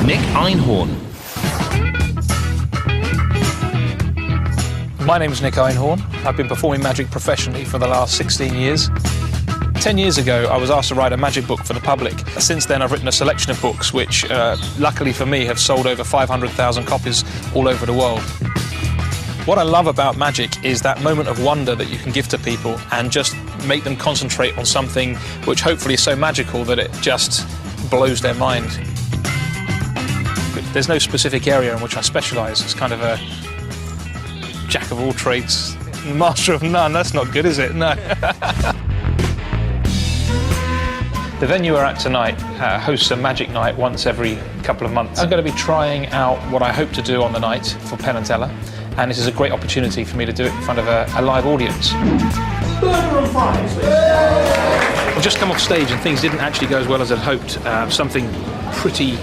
Nick Einhorn. My name is Nick Einhorn. I've been performing magic professionally for the last 16 years. 10 years ago, I was asked to write a magic book for the public. Since then, I've written a selection of books which, luckily for me, have sold over 500,000 copies all over the world. What I love about magic is that moment of wonder that you can give to people and just make them concentrate on something which hopefully is so magical that it just blows their mind. But there's no specific area in which I specialise. It's kind of a jack of all trades, master of none. That's not good, is it? No. The venue we're at tonight hosts a magic night once every couple of months. I'm going to be trying out what I hope to do on the night for Penn and Teller, and this is a great opportunity for me to do it in front of a live audience. I've just come off stage and things didn't actually go as well as I'd hoped. Something pretty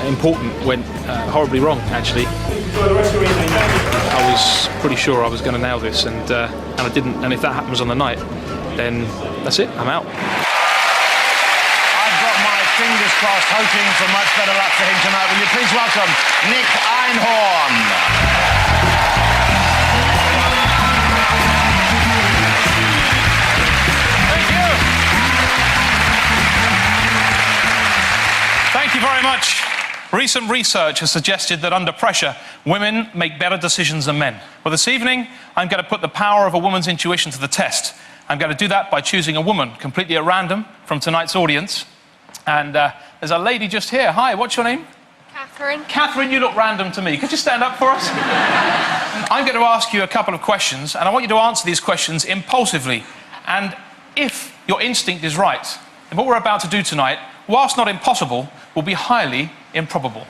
important went horribly wrong, actually. I was pretty sure I was going to nail this, and I didn't. And if that happens on the night, then that's it, I'm out. Fingers crossed, hoping for much better luck for him tonight. Will you please welcome Nick Einhorn? Thank you. Thank you very much. Recent research has suggested that under pressure, women make better decisions than men. Well, this evening, I'm going to put the power of a woman's intuition to the test. I'm going to do that by choosing a woman completely at random from tonight's audience. And there's a lady just here. Hi, what's your name? Catherine. Catherine, you look random to me. Could you stand up for us? I'm going to ask you a couple of questions, and I want you to answer these questions impulsively. And if your instinct is right, then what we're about to do tonight, whilst not impossible, will be highly improbable.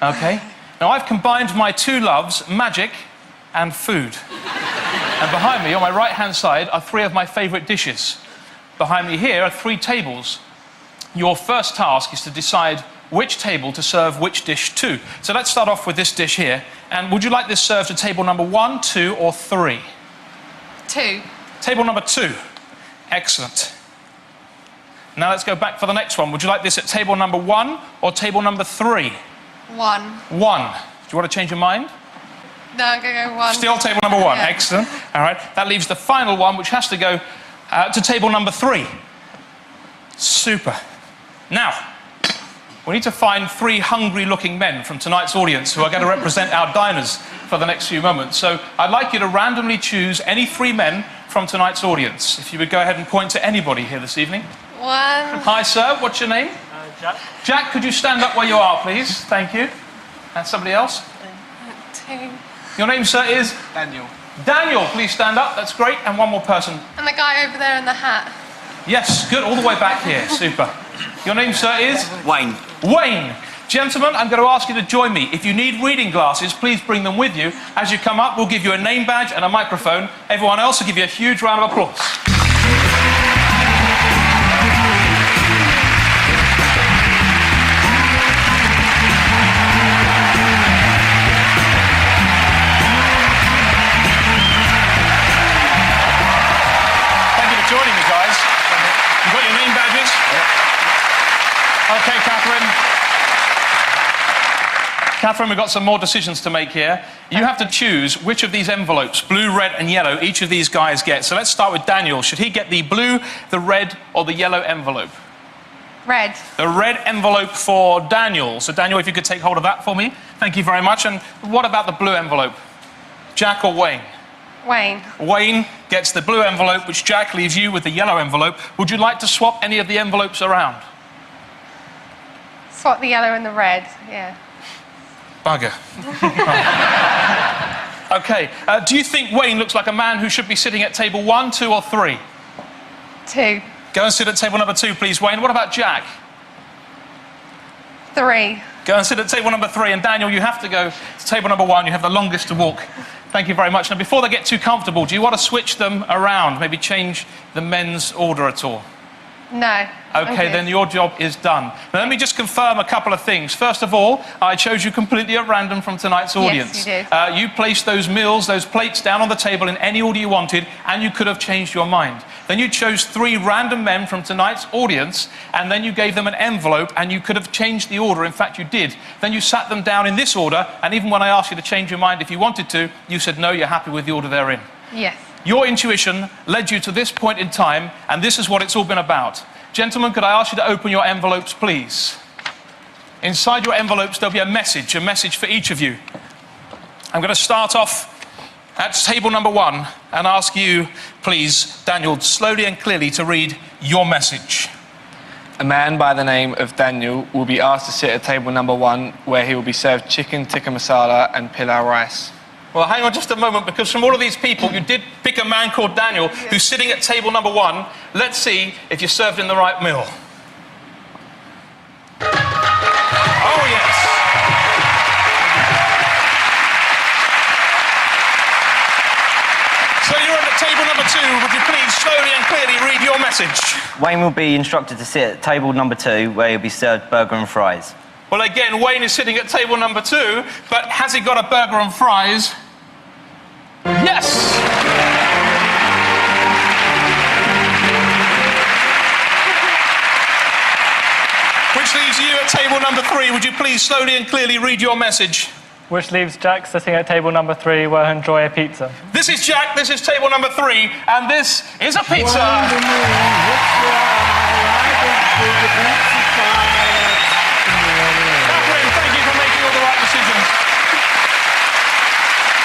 Okay? Now, I've combined my two loves, magic and food. And behind me, on my right-hand side, are three of my favourite dishes. Behind me here are three tables. Your first task is to decide which table to serve which dish to. So let's start off with this dish here. And would you like this served to table number 1, 2, or 3? 2. Table number 2. Excellent. Now let's go back for the next one. Would you like this at table number 1 or table number 3? 1. 1. Do you want to change your mind? No, I'm going to go 1. Still table number 1. Yeah. Excellent. All right. That leaves the final one, which has to go to table number 3. Super. Now, we need to find 3 hungry-looking men from tonight's audience who are going to represent our diners for the next few moments. So I'd like you to randomly choose any 3 men from tonight's audience. If you would go ahead and point to anybody here this evening. 1. Hi, sir. What's your name? Jack. Jack, could you stand up where you are, please? Thank you. And somebody else? 2. Your name, sir, is? Daniel. Daniel, please stand up. That's great. And one more person. And the guy over there in the hat. Yes, good. All the way back here. Super. Your name, sir, is? Wayne. Wayne. Gentlemen, I'm going to ask you to join me. If you need reading glasses, please bring them with you. As you come up, we'll give you a name badge and a microphone. Everyone else will give you a huge round of applause. Thank you for joining me, guys. You got your name badges? Okay, Catherine. Catherine, we've got some more decisions to make here. You have to choose which of these envelopes, blue, red, and yellow, each of these guys get. So let's start with Daniel. Should he get the blue, the red, or the yellow envelope? Red. The red envelope for Daniel. So, Daniel, if you could take hold of that for me. Thank you very much. And what about the blue envelope? Jack or Wayne? Wayne. Wayne gets the blue envelope, which Jack leaves you with the yellow envelope. Would you like to swap any of the envelopes around? Swap the yellow and the red, yeah. Bugger. Okay. Do you think Wayne looks like a man who should be sitting at table 1, 2, or 3? 2. Go and sit at table number 2, please, Wayne. What about Jack? 3. Go and sit at table number 3. And Daniel, you have to go to table number 1. You have the longest to walk. Thank you very much. Now, before they get too comfortable, do you want to switch them around? Maybe change the men's order at all? No. Okay, then your job is done. Now, let me just confirm a couple of things. First of all, I chose you completely at random from tonight's audience. Yes, you did. You placed those meals, those plates down on the table in any order you wanted, and you could have changed your mind. Then you chose 3 random men from tonight's audience, and then you gave them an envelope, and you could have changed the order. In fact, you did. Then you sat them down in this order, and even when I asked you to change your mind if you wanted to, you said no, you're happy with the order they're in. Yes. Your intuition led you to this point in time, and this is what it's all been about. Gentlemen, could I ask you to open your envelopes, please? Inside your envelopes, there'll be a message for each of you. I'm going to start off at table number 1 and ask you, please, Daniel, slowly and clearly to read your message. A man by the name of Daniel will be asked to sit at table number 1, where he will be served chicken tikka masala and pilau rice. Well, hang on just a moment, because from all of these people, you did pick a man called Daniel who's sitting at table number 1. Let's see if you're served in the right meal. Oh, yes. So you're at table number 2. Would you please slowly and clearly read your message? Wayne will be instructed to sit at table number 2, where he'll be served burger and fries. Well, again, Wayne is sitting at table number 2, but has he got a burger and fries? Yes! Which leaves you at table number 3. Would you please slowly and clearly read your message? Which leaves Jack sitting at table number 3, where he'll enjoy a pizza. This is Jack, this is table number 3, and this is a pizza. Catherine, thank you for making all the right decisions.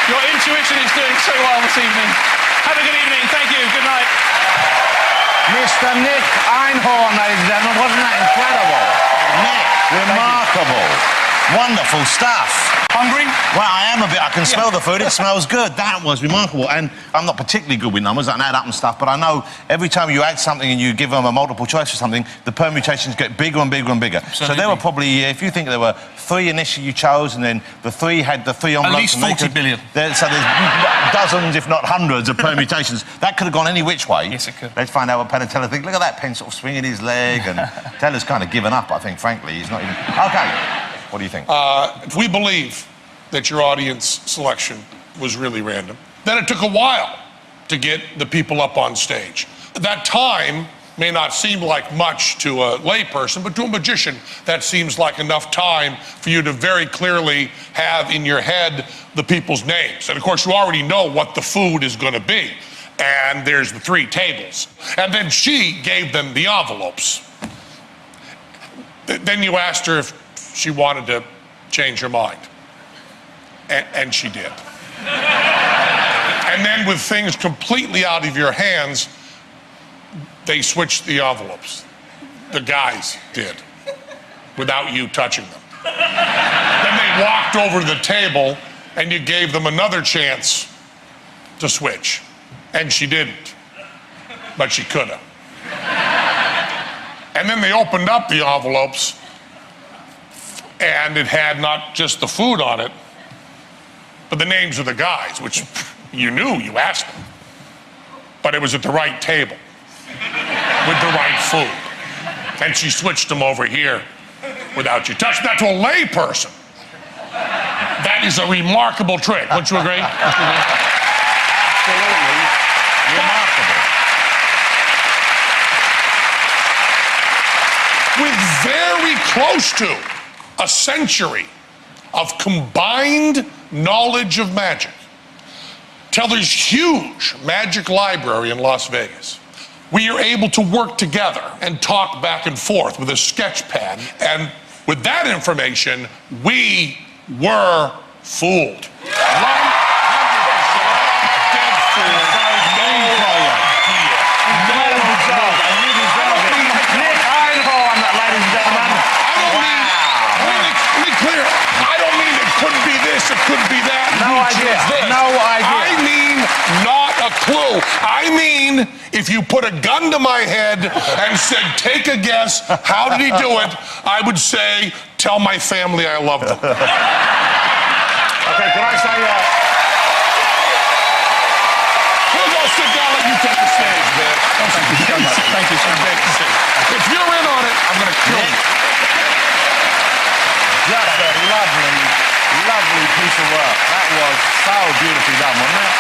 Your intuition is doing so well this evening. Have a good evening. Thank you. Good night. Mr. Nick Einhorn, ladies and gentlemen. Wasn't that incredible? Nick, remarkable. Wonderful stuff. Hungry? Well, I am a bit. I can smell the food. It smells good. That was remarkable. And I'm not particularly good with numbers. I can add up and stuff, but I know every time you add something and you give them a multiple choice or something, the permutations get bigger and bigger and bigger. Absolutely. So there were probably, if you think there were 3 initially you chose, and then the 3 had the 3 envelopes. At least 40 billion. So there's dozens, if not hundreds, of permutations. That could have gone any which way. Yes, it could. Let's find out what Penn and Teller think. Look at that, Penn sort of swinging his leg, and Teller's kind of given up, I think, frankly. He's not even... OK. What do you think? If we believe that your audience selection was really random, then it took a while to get the people up on stage. That time may not seem like much to a layperson, but to a magician, that seems like enough time for you to very clearly have in your head the people's names. And of course, you already know what the food is going to be. And there's the 3 tables. And then she gave them the envelopes. Then you asked her if she wanted to change her mind. And she did. And then with things completely out of your hands, they switched the envelopes. The guys did, without you touching them. Then they walked over to the table and you gave them another chance to switch. And she didn't, but she could have. And then they opened up the envelopes, and it had not just the food on it, but the names of the guys, which you knew, you asked them. But it was at the right table, with the right food. And she switched them over here without you touching. That to a lay person. That is a remarkable trick. Wouldn't you agree? Absolutely remarkable. With very close to a century of combined knowledge of magic, Teller's huge magic library in Las Vegas, we are able to work together and talk back and forth with a sketch pad. And with that information, we were fooled. 100% dead fooled. Nick Einhorn, ladies and gentlemen. Let me clear. I don't mean it couldn't be this, it couldn't be that. No idea. No idea. I mean not a clue. I mean, if you put a gun to my head and said, take a guess, how did he do it? I would say, tell my family I love them. Okay, can I say... We'll go sit down and you take the stage, man. Thank you so much. If you're in on it, I'm going to kill you. Just a lovely, lovely piece of work. That was so beautifully done, wasn't it?